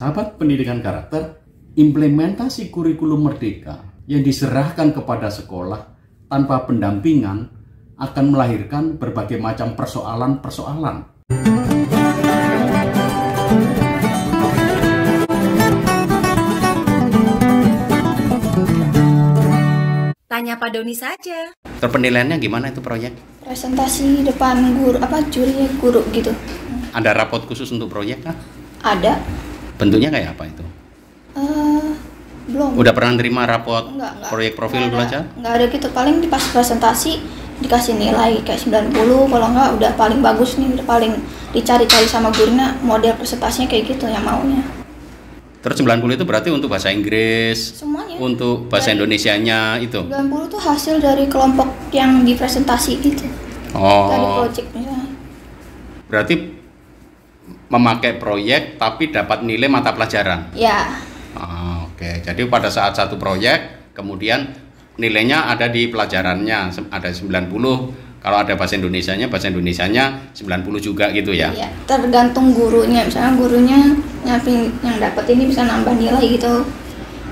Sahabat pendidikan karakter, implementasi kurikulum merdeka yang diserahkan kepada sekolah tanpa pendampingan akan melahirkan berbagai macam persoalan-persoalan. Tanya Pak Doni saja. Penilaiannya gimana itu proyek? Presentasi depan guru, juri guru gitu. Ada rapot khusus untuk proyek kah? Ada. Bentuknya kayak apa itu? Belum. Udah pernah terima rapot Enggak. proyek profil belajar? Enggak ada gitu, paling di pas presentasi dikasih nilai kayak 90, kalau enggak udah paling bagus nih, udah paling dicari-cari sama gurunya model presentasinya kayak gitu yang maunya. Terus 90 itu berarti untuk bahasa Inggris, semuanya. untuk bahasa Indonesianya itu? 90 tuh hasil dari kelompok yang dipresentasi gitu. Dari project misalnya. Berarti memakai proyek tapi dapat nilai mata pelajaran? Ya. Oke, jadi pada saat satu proyek kemudian nilainya ada di pelajarannya, ada 90. Kalau ada bahasa Indonesianya 90 juga gitu ya? Iya, tergantung gurunya. Misalnya gurunya yang dapat ini bisa nambah nilai gitu,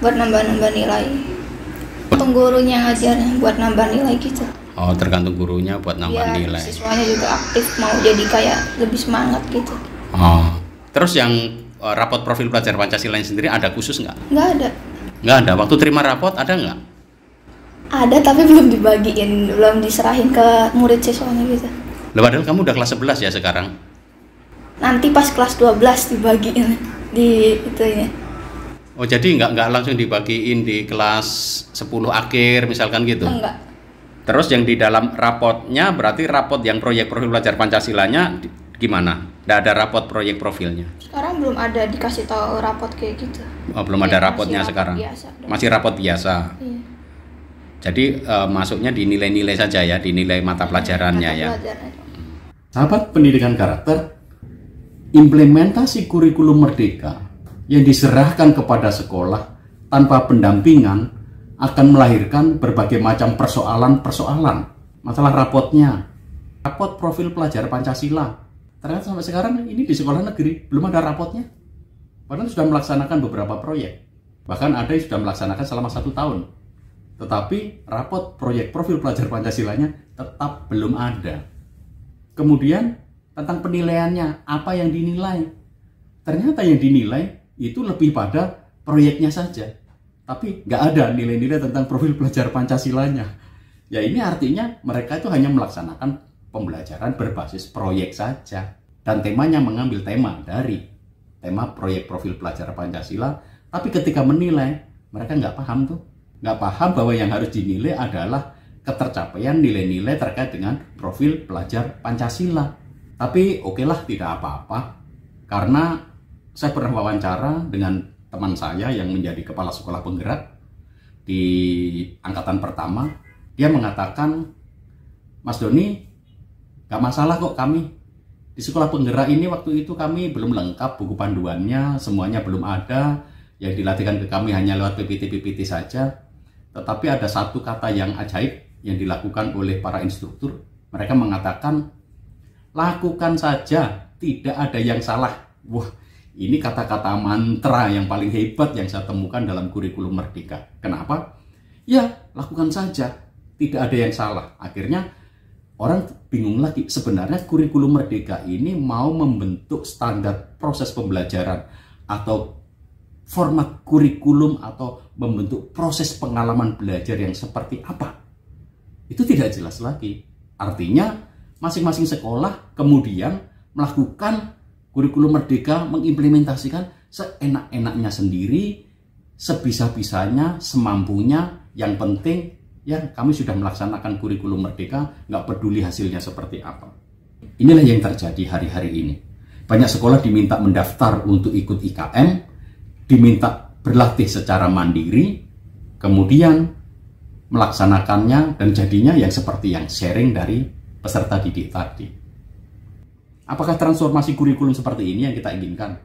buat nambah nilai. Tergantung gurunya ngajarnya buat nambah nilai gitu. Oh, tergantung gurunya buat nambah nilai. Siswanya juga aktif, mau jadi kayak lebih semangat gitu. Oh, terus yang rapot profil pelajar Pancasila sendiri ada khusus nggak? Nggak ada. Nggak ada. Waktu terima rapot ada nggak? Ada, tapi belum dibagiin, belum diserahin ke murid siswanya gitu. Loh, padahal kamu udah kelas 11 ya sekarang? Nanti pas kelas 12 dibagiin di itunya. Oh, jadi nggak langsung dibagiin di kelas 10 akhir misalkan gitu? Enggak. Terus yang di dalam rapotnya berarti rapot yang proyek profil pelajar Pancasilanya gimana? Nggak ada rapot proyek profilnya? Sekarang belum ada dikasih tahu rapot kayak gitu. Oh, belum ada rapotnya sekarang? Masih rapot biasa? Iya. Jadi masuknya di nilai-nilai saja ya, di nilai mata pelajarannya ya. Sahabat pendidikan karakter, implementasi kurikulum merdeka yang diserahkan kepada sekolah tanpa pendampingan akan melahirkan berbagai macam persoalan-persoalan. Masalah rapotnya, rapot profil pelajar Pancasila. Ternyata sampai sekarang ini di sekolah negeri belum ada rapotnya. Padahal sudah melaksanakan beberapa proyek. Bahkan ada yang sudah melaksanakan selama 1 tahun. Tetapi rapot proyek profil pelajar Pancasilanya tetap belum ada. Kemudian tentang penilaiannya, apa yang dinilai? Ternyata yang dinilai itu lebih pada proyeknya saja. Tapi nggak ada nilai-nilai tentang profil pelajar Pancasilanya. Ya ini artinya mereka itu hanya melaksanakan pembelajaran berbasis proyek saja. Dan temanya mengambil tema dari tema proyek profil pelajar Pancasila. Tapi ketika menilai, mereka nggak paham tuh. Nggak paham bahwa yang harus dinilai adalah ketercapaian nilai-nilai terkait dengan profil pelajar Pancasila. Tapi okelah, tidak apa-apa. Karena saya pernah wawancara dengan teman saya yang menjadi kepala sekolah penggerak di angkatan pertama. Dia mengatakan, Mas Doni, nggak masalah kok kami. Di sekolah penggerak ini waktu itu kami belum lengkap buku panduannya, semuanya belum ada. Yang dilatihkan ke kami hanya lewat PPT-PPT saja. Tetapi ada satu kata yang ajaib yang dilakukan oleh para instruktur. Mereka mengatakan, lakukan saja, tidak ada yang salah. Wah, ini kata-kata mantra yang paling hebat yang saya temukan dalam kurikulum merdeka. Kenapa? Ya, lakukan saja, tidak ada yang salah. Akhirnya orang bingung lagi, sebenarnya kurikulum merdeka ini mau membentuk standar proses pembelajaran atau format kurikulum atau membentuk proses pengalaman belajar yang seperti apa? Itu tidak jelas lagi. Artinya masing-masing sekolah kemudian melakukan kurikulum merdeka, mengimplementasikan seenak-enaknya sendiri, sebisa-bisanya, semampunya. Yang penting ya kami sudah melaksanakan kurikulum merdeka, nggak peduli hasilnya seperti apa. Inilah yang terjadi hari-hari ini. Banyak sekolah diminta mendaftar untuk ikut IKM, diminta berlatih secara mandiri, kemudian melaksanakannya dan jadinya yang seperti yang sharing dari peserta didik tadi. Apakah transformasi kurikulum seperti ini yang kita inginkan?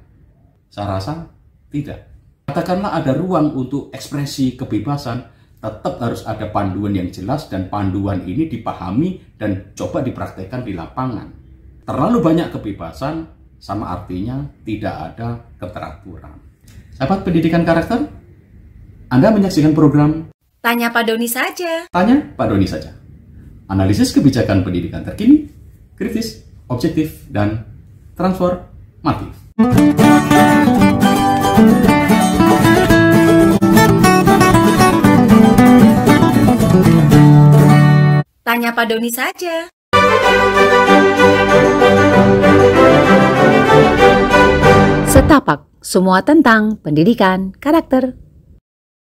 Saya rasa tidak. Katakanlah ada ruang untuk ekspresi kebebasan, tetap harus ada panduan yang jelas dan panduan ini dipahami dan coba dipraktekkan di lapangan. Terlalu banyak kebebasan sama artinya tidak ada keteraturan. Sahabat pendidikan karakter, Anda menyaksikan program Tanya Pak Doni saja. Tanya Pak Doni saja. Analisis kebijakan pendidikan terkini, kritis, objektif, dan transformatif. Tanya Pak Doni saja. Setapak, semua tentang pendidikan karakter.